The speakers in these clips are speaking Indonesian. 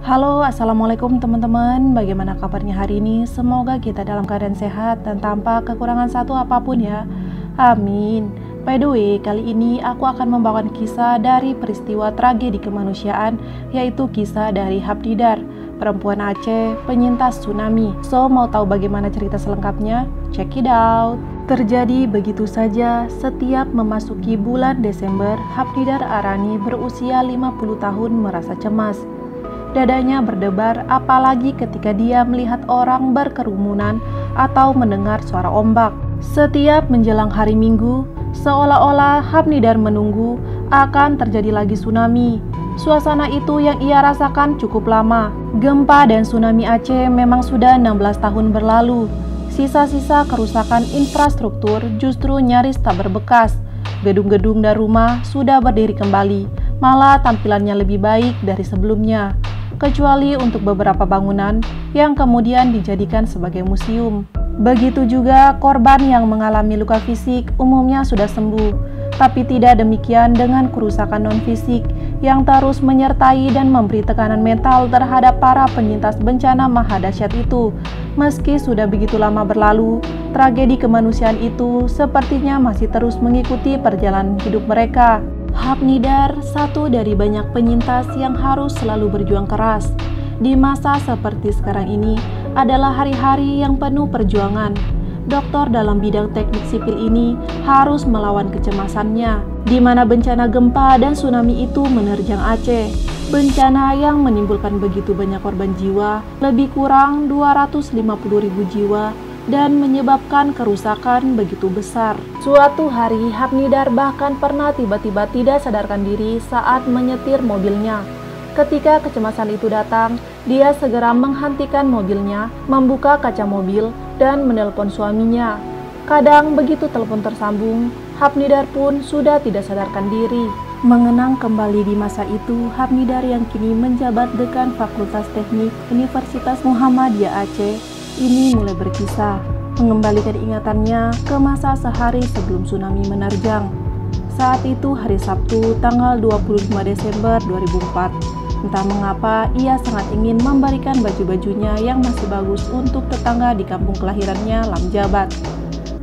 Halo, assalamualaikum teman-teman. Bagaimana kabarnya hari ini? Semoga kita dalam keadaan sehat dan tanpa kekurangan satu apapun ya. Amin. By the way, kali ini aku akan membawakan kisah dari peristiwa tragedi kemanusiaan, yaitu kisah dari Habnidar, perempuan Aceh penyintas tsunami. So, mau tahu bagaimana cerita selengkapnya? Check it out. Terjadi begitu saja, setiap memasuki bulan Desember, Habnidar Arani berusia 50 tahun merasa cemas. Dadanya berdebar apalagi ketika dia melihat orang berkerumunan atau mendengar suara ombak. Setiap menjelang hari Minggu, seolah-olah Habnidar menunggu akan terjadi lagi tsunami. Suasana itu yang ia rasakan cukup lama. Gempa dan tsunami Aceh memang sudah 16 tahun berlalu. Sisa-sisa kerusakan infrastruktur justru nyaris tak berbekas. Gedung-gedung dan rumah sudah berdiri kembali, malah tampilannya lebih baik dari sebelumnya. Kecuali untuk beberapa bangunan yang kemudian dijadikan sebagai museum. Begitu juga korban yang mengalami luka fisik umumnya sudah sembuh, tapi tidak demikian dengan kerusakan non-fisik yang terus menyertai dan memberi tekanan mental terhadap para penyintas bencana maha dahsyat itu. Meski sudah begitu lama berlalu, tragedi kemanusiaan itu sepertinya masih terus mengikuti perjalanan hidup mereka. Habnidar, satu dari banyak penyintas yang harus selalu berjuang keras. Di masa seperti sekarang ini adalah hari-hari yang penuh perjuangan. Dokter dalam bidang teknik sipil ini harus melawan kecemasannya, di mana bencana gempa dan tsunami itu menerjang Aceh. Bencana yang menimbulkan begitu banyak korban jiwa, lebih kurang 250.000 jiwa, dan menyebabkan kerusakan begitu besar. Suatu hari, Habnidar bahkan pernah tiba-tiba tidak sadarkan diri saat menyetir mobilnya. Ketika kecemasan itu datang, dia segera menghentikan mobilnya, membuka kaca mobil, dan menelpon suaminya. Kadang begitu telepon tersambung, Habnidar pun sudah tidak sadarkan diri. Mengenang kembali di masa itu, Habnidar yang kini menjabat dekan Fakultas Teknik Universitas Muhammadiyah Aceh ini mulai berkisah, mengembalikan ingatannya ke masa sehari sebelum tsunami menerjang. Saat itu hari Sabtu, tanggal 25 Desember 2004. Entah mengapa, ia sangat ingin memberikan baju-bajunya yang masih bagus untuk tetangga di kampung kelahirannya, Lamjabat.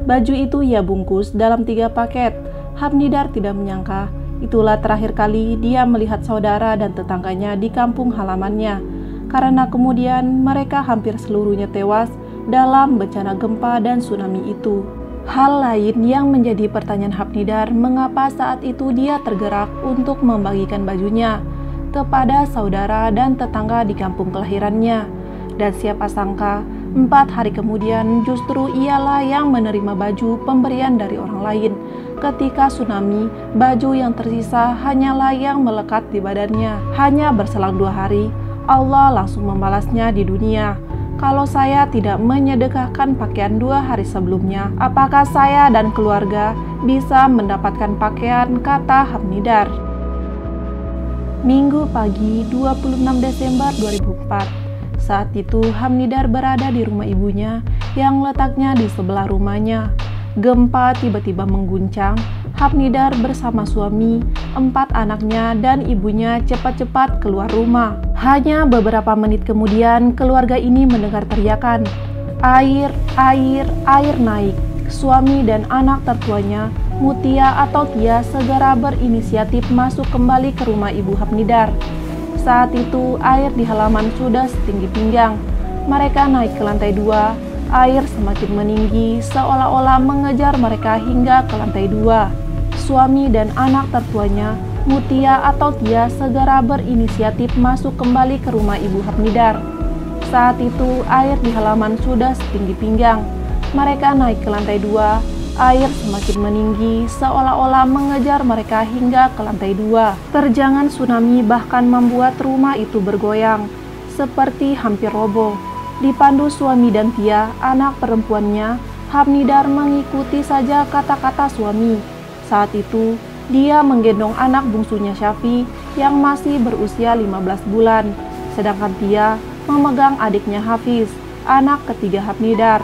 Baju itu ia bungkus dalam 3 paket. Habnidar tidak menyangka, itulah terakhir kali dia melihat saudara dan tetangganya di kampung halamannya. Karena kemudian mereka hampir seluruhnya tewas dalam bencana gempa dan tsunami itu. Hal lain yang menjadi pertanyaan Habnidar, mengapa saat itu dia tergerak untuk membagikan bajunya kepada saudara dan tetangga di kampung kelahirannya. Dan siapa sangka, 4 hari kemudian justru ialah yang menerima baju pemberian dari orang lain. Ketika tsunami, baju yang tersisa hanyalah yang melekat di badannya. Hanya berselang 2 hari, Allah langsung membalasnya di dunia. Kalau saya tidak menyedekahkan pakaian 2 hari sebelumnya, apakah saya dan keluarga bisa mendapatkan pakaian, kata Habnidar. Minggu pagi 26 Desember 2004. Saat itu Habnidar berada di rumah ibunya yang letaknya di sebelah rumahnya. Gempa tiba-tiba mengguncang. Habnidar bersama suami, 4 anaknya, dan ibunya cepat-cepat keluar rumah. Hanya beberapa menit kemudian, keluarga ini mendengar teriakan, "Air, air, air naik." Suami dan anak tertuanya, Mutia atau Tia, segera berinisiatif masuk kembali ke rumah ibu Habnidar. Saat itu, air di halaman sudah setinggi pinggang. Mereka naik ke lantai 2. Air semakin meninggi, seolah-olah mengejar mereka hingga ke lantai 2. Suami dan anak tertuanya, Mutia atau Tia, segera berinisiatif masuk kembali ke rumah ibu Habnidar. Saat itu, air di halaman sudah setinggi pinggang. Mereka naik ke lantai 2. Air semakin meninggi, seolah-olah mengejar mereka hingga ke lantai 2. Terjangan tsunami bahkan membuat rumah itu bergoyang, seperti hampir roboh. Dipandu suami dan Tia, anak perempuannya, Habnidar mengikuti saja kata-kata suami. Saat itu, dia menggendong anak bungsunya Syafi yang masih berusia 15 bulan, sedangkan Tia memegang adiknya Hafiz, anak ketiga Habnidar.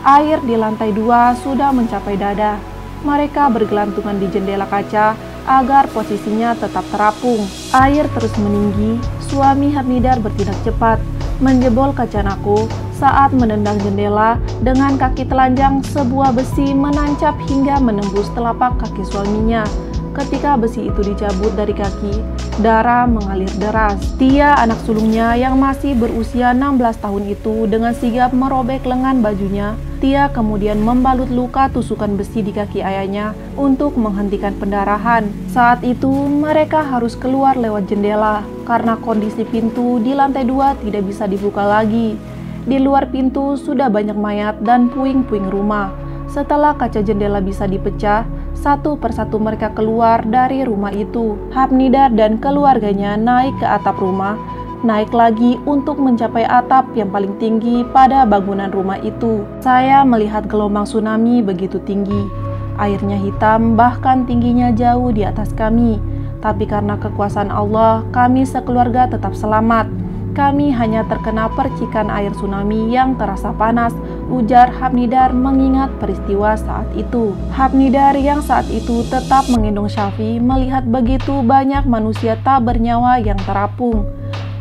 Air di lantai 2 sudah mencapai dada. Mereka bergelantungan di jendela kaca agar posisinya tetap terapung. Air terus meninggi, Suami Hamnidar bertindak cepat, menjebol kaca naku saat menendang jendela dengan kaki telanjang. Sebuah besi menancap hingga menembus telapak kaki suaminya. Ketika besi itu dicabut dari kaki, darah mengalir deras. Tia, anak sulungnya yang masih berusia 16 tahun itu, dengan sigap merobek lengan bajunya. Tia kemudian membalut luka tusukan besi di kaki ayahnya untuk menghentikan pendarahan. Saat itu mereka harus keluar lewat jendela karena kondisi pintu di lantai 2 tidak bisa dibuka lagi. Di luar pintu sudah banyak mayat dan puing-puing rumah. Setelah kaca jendela bisa dipecah, satu persatu mereka keluar dari rumah itu. Hamnidar dan keluarganya naik ke atap rumah, naik lagi untuk mencapai atap yang paling tinggi pada bangunan rumah itu. Saya melihat gelombang tsunami begitu tinggi. Airnya hitam, bahkan tingginya jauh di atas kami. Tapi karena kekuasaan Allah, kami sekeluarga tetap selamat. Kami hanya terkena percikan air tsunami yang terasa panas, ujar Hamnidar mengingat peristiwa saat itu. Hamnidar yang saat itu tetap menggendong Syafi melihat begitu banyak manusia tak bernyawa yang terapung.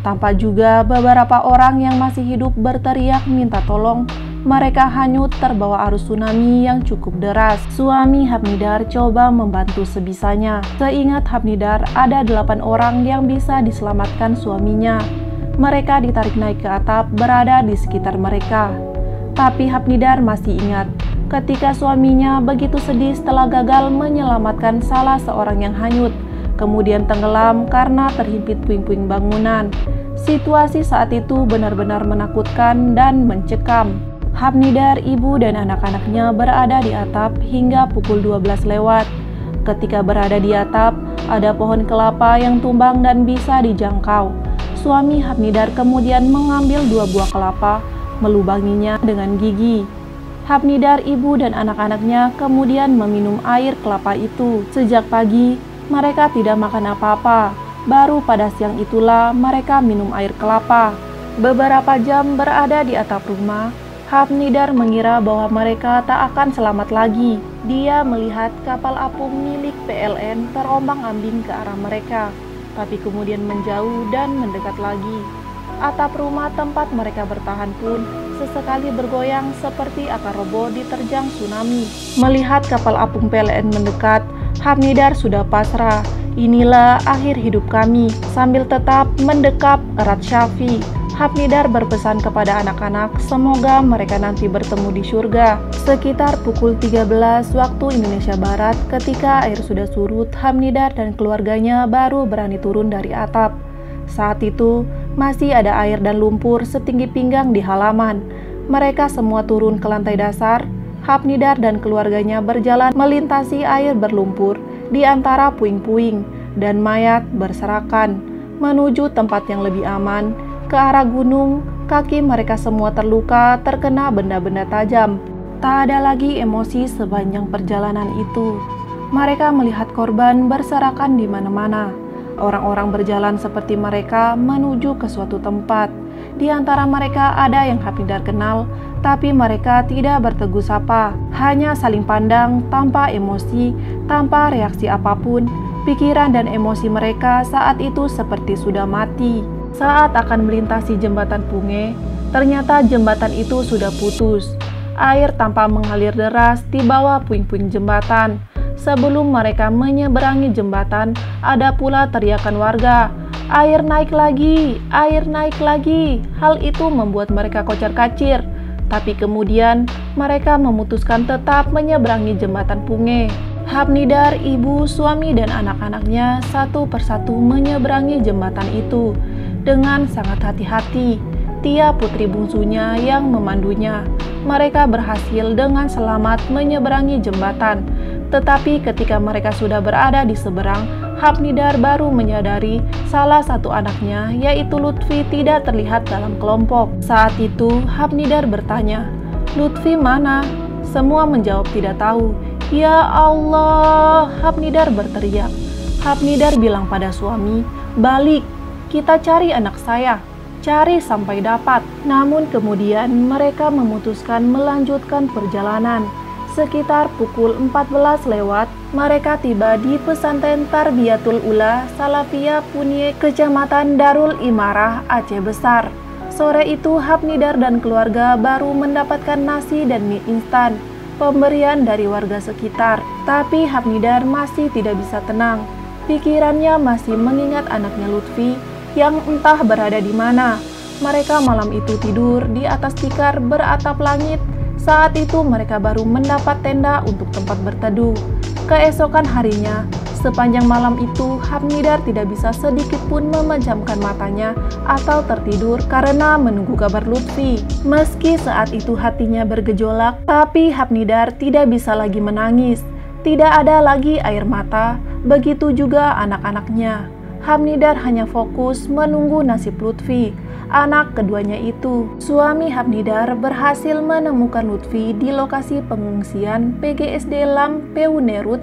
Tampak juga beberapa orang yang masih hidup berteriak minta tolong. Mereka hanyut terbawa arus tsunami yang cukup deras. Suami Hamnidar coba membantu sebisanya. Seingat Hamnidar, ada 8 orang yang bisa diselamatkan suaminya. Mereka ditarik naik ke atap berada di sekitar mereka. Tapi Hamnidar masih ingat ketika suaminya begitu sedih setelah gagal menyelamatkan salah seorang yang hanyut, kemudian tenggelam karena terhimpit puing-puing bangunan. Situasi saat itu benar-benar menakutkan dan mencekam. Hamnidar, ibu dan anak-anaknya berada di atap hingga pukul 12 lewat. Ketika berada di atap, ada pohon kelapa yang tumbang dan bisa dijangkau. Suami Hamnidar kemudian mengambil 2 buah kelapa, melubanginya dengan gigi. Hamnidar, ibu dan anak-anaknya kemudian meminum air kelapa itu. Sejak pagi, mereka tidak makan apa-apa. Baru pada siang itulah mereka minum air kelapa. Beberapa jam berada di atap rumah, Hamnidar mengira bahwa mereka tak akan selamat lagi. Dia melihat kapal apung milik PLN terombang-ambing ke arah mereka, tapi kemudian menjauh dan mendekat lagi. Atap rumah tempat mereka bertahan pun sesekali bergoyang seperti akan roboh diterjang tsunami. Melihat kapal apung PLN mendekat, Hamnidar sudah pasrah. Inilah akhir hidup kami. Sambil tetap mendekap erat Syafi, Hamnidar berpesan kepada anak-anak semoga mereka nanti bertemu di surga. Sekitar pukul 13 waktu Indonesia Barat, ketika air sudah surut, Hamnidar dan keluarganya baru berani turun dari atap. Saat itu masih ada air dan lumpur setinggi pinggang di halaman. Mereka semua turun ke lantai dasar. Hamnidar dan keluarganya berjalan melintasi air berlumpur di antara puing-puing dan mayat berserakan menuju tempat yang lebih aman. Ke arah gunung, kaki mereka semua terluka terkena benda-benda tajam. Tak ada lagi emosi sepanjang perjalanan itu. Mereka melihat korban berserakan di mana-mana. Orang-orang berjalan seperti mereka menuju ke suatu tempat. Di antara mereka ada yang Hamnidar kenal, tapi mereka tidak bertegur sapa. Hanya saling pandang tanpa emosi, tanpa reaksi apapun. Pikiran dan emosi mereka saat itu seperti sudah mati. Saat akan melintasi jembatan Punge, ternyata jembatan itu sudah putus. Air tampak mengalir deras di bawah puing-puing jembatan. Sebelum mereka menyeberangi jembatan, ada pula teriakan warga, "Air naik lagi, air naik lagi." Hal itu membuat mereka kocar-kacir. Tapi kemudian mereka memutuskan tetap menyeberangi jembatan Punge. Hamnidar, ibu, suami, dan anak-anaknya satu persatu menyeberangi jembatan itu dengan sangat hati-hati. Tia, putri bungsunya, yang memandunya. Mereka berhasil dengan selamat menyeberangi jembatan. Tetapi ketika mereka sudah berada di seberang, Hamnidar baru menyadari salah satu anaknya, yaitu Lutfi, tidak terlihat dalam kelompok. Saat itu Hamnidar bertanya, "Lutfi mana?" Semua menjawab tidak tahu. "Ya Allah!" Hamnidar berteriak. Hamnidar bilang pada suami, "Balik, kita cari anak saya. Cari sampai dapat." Namun kemudian mereka memutuskan melanjutkan perjalanan. Sekitar pukul 14 lewat, mereka tiba di pesantren Tarbiyatul Ula Salafiyah Punie, Kecamatan Darul Imarah, Aceh Besar. Sore itu Hapnidar dan keluarga baru mendapatkan nasi dan mie instan, pemberian dari warga sekitar. Tapi Hapnidar masih tidak bisa tenang. Pikirannya masih mengingat anaknya Lutfi yang entah berada di mana. Mereka malam itu tidur di atas tikar beratap langit. Saat itu mereka baru mendapat tenda untuk tempat berteduh. Keesokan harinya, sepanjang malam itu Hapnidar tidak bisa sedikit pun memejamkan matanya atau tertidur karena menunggu kabar Lutfi. Meski saat itu hatinya bergejolak, tapi Hapnidar tidak bisa lagi menangis. Tidak ada lagi air mata, begitu juga anak-anaknya. Hapnidar hanya fokus menunggu nasib Lutfi, anak keduanya itu. Suami Hapnidar berhasil menemukan Lutfi di lokasi pengungsian PGSD Lam Peunerut.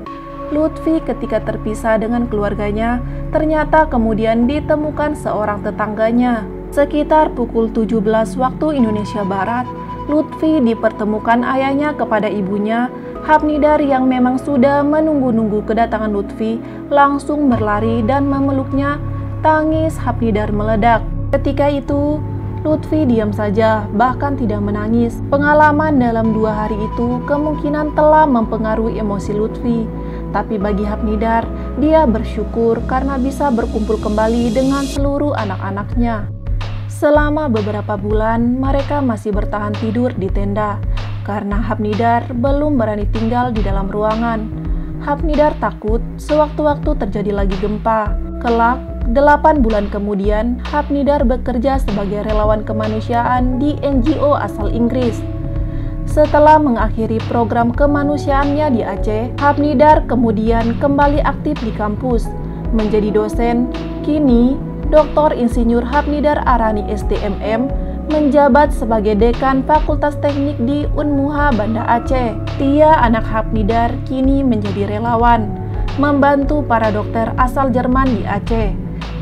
Lutfi ketika terpisah dengan keluarganya, ternyata kemudian ditemukan seorang tetangganya. Sekitar pukul 17 waktu Indonesia Barat, Lutfi dipertemukan ayahnya kepada ibunya. Hapnidar yang memang sudah menunggu-nunggu kedatangan Lutfi langsung berlari dan memeluknya. Tangis Hapnidar meledak. Ketika itu, Lutfi diam saja, bahkan tidak menangis. Pengalaman dalam 2 hari itu kemungkinan telah mempengaruhi emosi Lutfi. Tapi bagi Hapnidar, dia bersyukur karena bisa berkumpul kembali dengan seluruh anak-anaknya. Selama beberapa bulan, mereka masih bertahan tidur di tenda, karena Hapnidar belum berani tinggal di dalam ruangan. Hapnidar takut sewaktu-waktu terjadi lagi gempa. Kelak, 8 bulan kemudian, Hapnidar bekerja sebagai relawan kemanusiaan di NGO asal Inggris. Setelah mengakhiri program kemanusiaannya di Aceh, Hapnidar kemudian kembali aktif di kampus, menjadi dosen. Kini, Dr. Insinyur Hapnidar Arani STMM menjabat sebagai Dekan Fakultas Teknik di Unmuha Banda Aceh. Tia, anak Hapnidar, kini menjadi relawan, membantu para dokter asal Jerman di Aceh.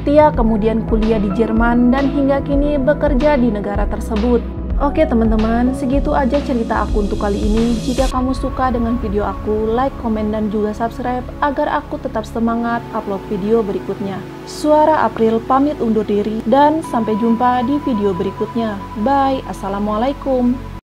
Tia kemudian kuliah di Jerman dan hingga kini bekerja di negara tersebut. Oke teman-teman, segitu aja cerita aku untuk kali ini. Jika kamu suka dengan video aku, like, komen, dan juga subscribe agar aku tetap semangat upload video berikutnya. Suara April pamit undur diri dan sampai jumpa di video berikutnya. Bye, assalamualaikum.